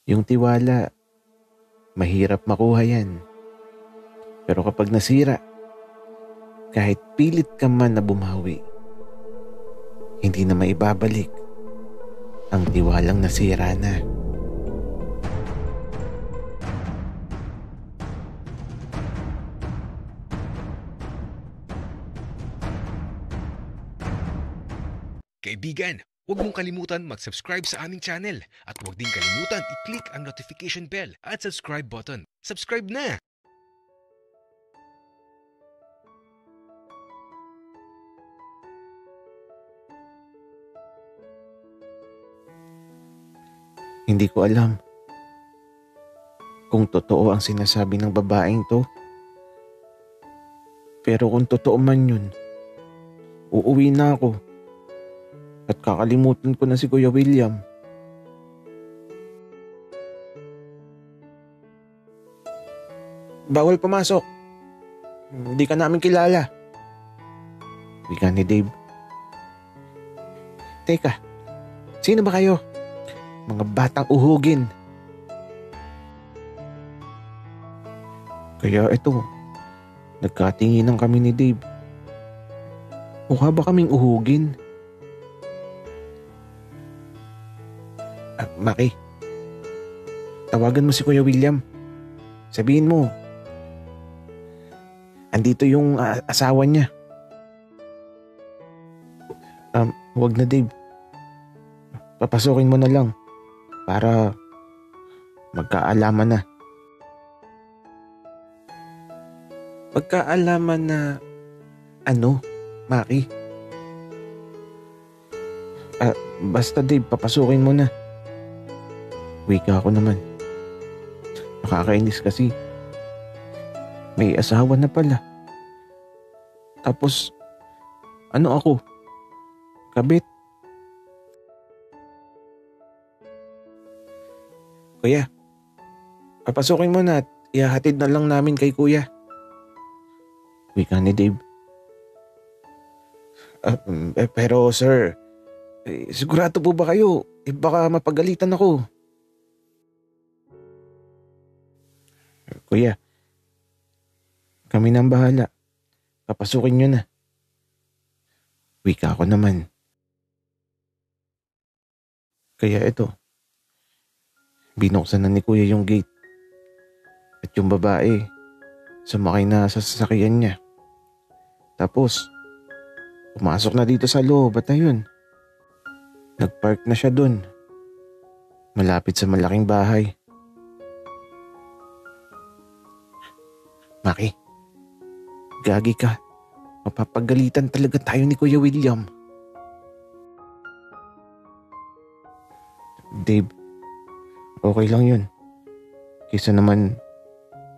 Yung tiwala, mahirap makuha yan. Pero kapag nasira, kahit pilit ka man na bumawi, hindi na maibabalik ang tiwalang nasira na. Kaibigan, huwag mong kalimutan mag-subscribe sa aming channel at huwag din kalimutan i-click ang notification bell at subscribe button. Subscribe na! Hindi ko alam kung totoo ang sinasabi ng babaeng to. Pero kung totoo man yun, uuwi na ako at kakalimutan ko na si Kuya William. Bawal pumasok. Hindi ka namin kilala. Wika ni Dave. Teka, sino ba kayo? Mga batang uhugin. Kaya ito, nagkatinginan kami ni Dave. Mukha ba kaming uhugin? Maki, tawagan mo si Kuya William. Sabihin mo, andito yung asawa niya. Huwag na Dave. Papasukin mo na lang para magkaalaman na. Magkaalaman na ano, Maki? Basta Dave, papasukin mo na. Wika ako naman. Nakakainis kasi. May asawa na pala. Tapos, ano ako? Kabit. Kuya, papasukin mo na at ihahatid na lang namin kay Kuya. Wika ni Dave. Pero sir, sigurado po ba kayo? Baka mapagalitan ako. Kuya, kami nang bahala. Papasukin nyo na. Wika ako naman. Kaya ito, binuksan na ni Kuya yung gate. At yung babae, sumakay na sa sasakyan niya. Tapos, pumasok na dito sa loob at ayun, nagpark na siya dun. Malapit sa malaking bahay. Maki, gagi ka. Mapapagalitan talaga tayo ni Kuya William. Dave, okay lang yun. Kaysa naman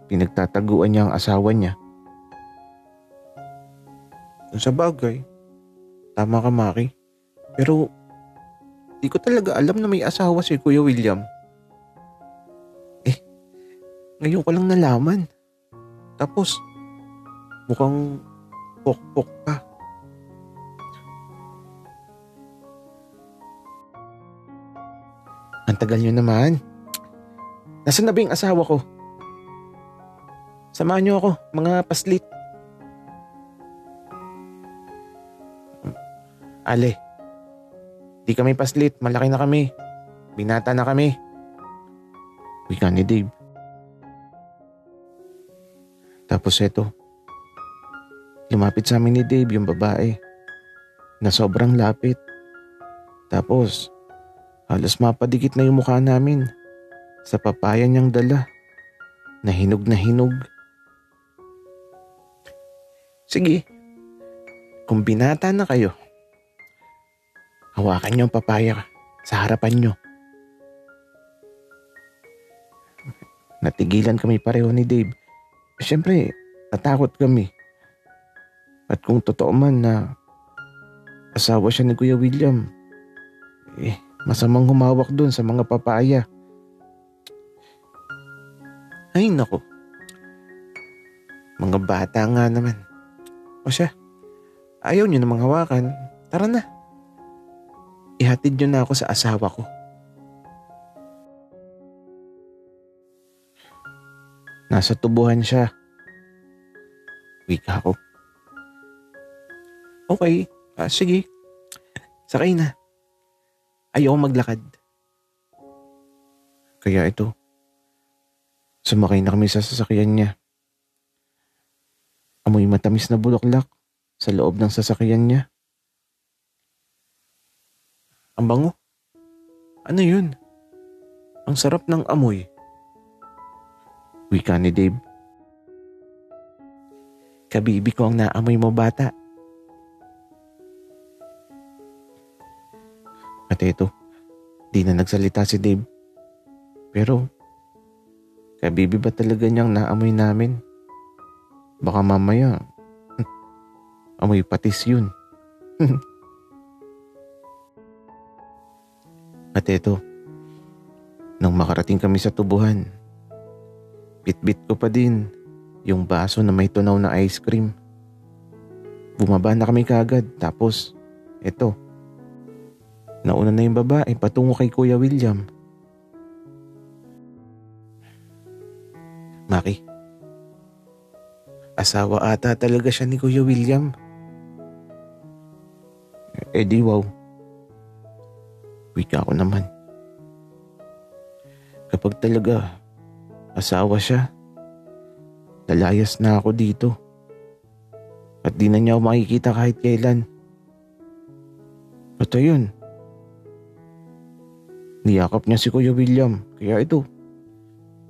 pinagtataguan niya ang asawa niya. Sa bagay, tama ka Maki. Pero di ko talaga alam na may asawa si Kuya William. Ngayon ko lang nalaman. Tapos, mukhang pokpok pa. Ang tagal nyo naman. Nasaan na ba yung asawa ko? Samahan nyo ako, mga paslit. Ale, di kami paslit, malaki na kami. Binata na kami. Wika ni Dave. Tapos eto, lumapit sa amin ni Dave yung babae na sobrang lapit. Tapos, halos mapadikit na yung mukha namin sa papaya niyang dala na hinog na hinog. Sige, kung binata na kayo, hawakan niyo ang papaya sa harapan niyo. Natigilan kami pareho ni Dave. Siyempre, natakot kami. At kung totoo man na asawa siya ni Kuya William, masamang humawak dun sa mga papaya. Ay nako, mga bata nga naman. O siya, ayaw niyo namang hawakan. Tara na, ihatid niyo na ako sa asawa ko. Nasa tubuhan siya. Wika ko. Okay, sige. Sakay na. Ayaw maglakad. Kaya ito, sumakay na kami sa sasakyan niya. Amoy matamis na bulaklak sa loob ng sasakyan niya. Ang bango. Ano yun? Ang sarap ng amoy. Wika ni Dave. Kabibi ko ang naamoy mo, bata. At ito, di na nagsalita si Dave. Pero, kabibi ba talaga niyang naamoy namin? Baka mamaya, amoy patis yun. At ito, nang makarating kami sa tubuhan, bit-bit ko pa din yung baso na may tunaw na ice cream. Bumaba na kami kaagad, tapos eto, nauna na yung babae patungo kay Kuya William. Maki, asawa ata talaga siya ni Kuya William. Di wow. Wika ko naman. Kapag talaga asawa siya, lalayas na ako dito. At di na niya ako makikita kahit kailan. At ayun, niyakap niya si Kuya William. Kaya ito,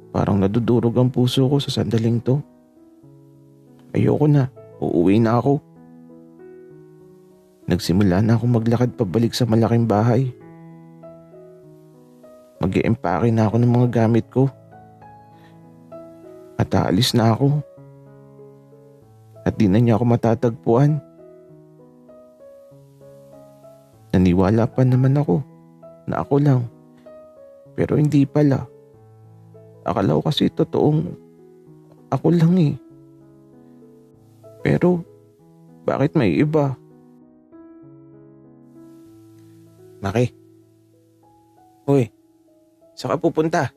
parang nadudurog ang puso ko sa sandaling to. Ayoko na, uuwi na ako. Nagsimula na akong maglakad pabalik sa malaking bahay. Mag-i-empake na ako ng mga gamit ko. At aalis na ako. At di na niya ako matatagpuan. Naniwala pa naman ako na ako lang. Pero hindi pala. Akala ko kasi totoong ako lang eh. Pero bakit may iba? Maki. Hoy, saan ka pupunta?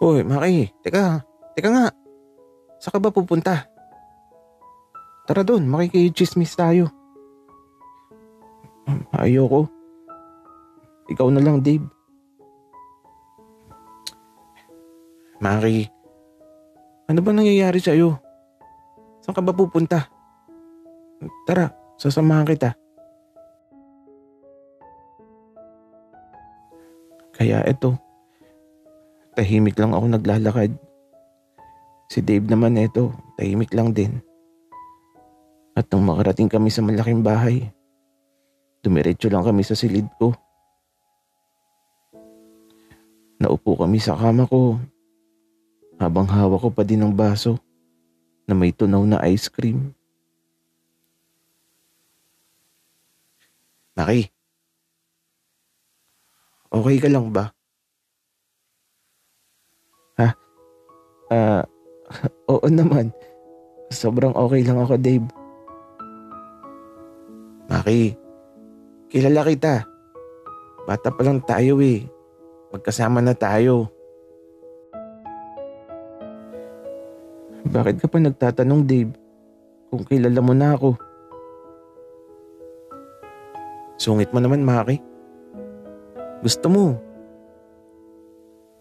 Hoy, Maki, teka nga. Saan ka ba pupunta? Tara doon, makikichismis tayo. Ayoko. Ikaw na lang, Dave. Maki, ano ba nangyayari sa'yo? Saan ka ba pupunta? Tara, sasamahan kita. Kaya eto, tahimik lang ako naglalakad. Si Dave naman eto, tahimik lang din. At nang makarating kami sa malaking bahay, dumiretso lang kami sa silid ko. Naupo kami sa kama ko habang hawak ko pa din ang baso na may tunaw na ice cream. Maki, okay ka lang ba? Ha? Oo naman. Sobrang okay lang ako, Dave. Maki, kilala kita. Bata pa lang tayo eh. Magkasama na tayo. Bakit ka pa nagtatanong, Dave? Kung kilala mo na ako. Sungit mo naman, Maki. Gusto mo?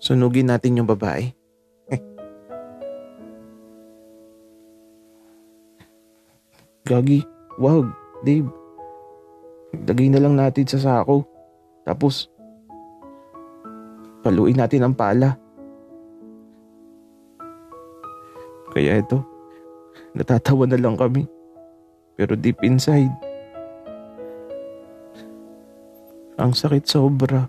Sunugin natin yung babae. Gagi, wag, Dave. Lagay na lang natin sa sako. Tapos, paluin natin ang pala. Kaya ito, natatawa na lang kami. Pero deep inside, ang sakit sobra.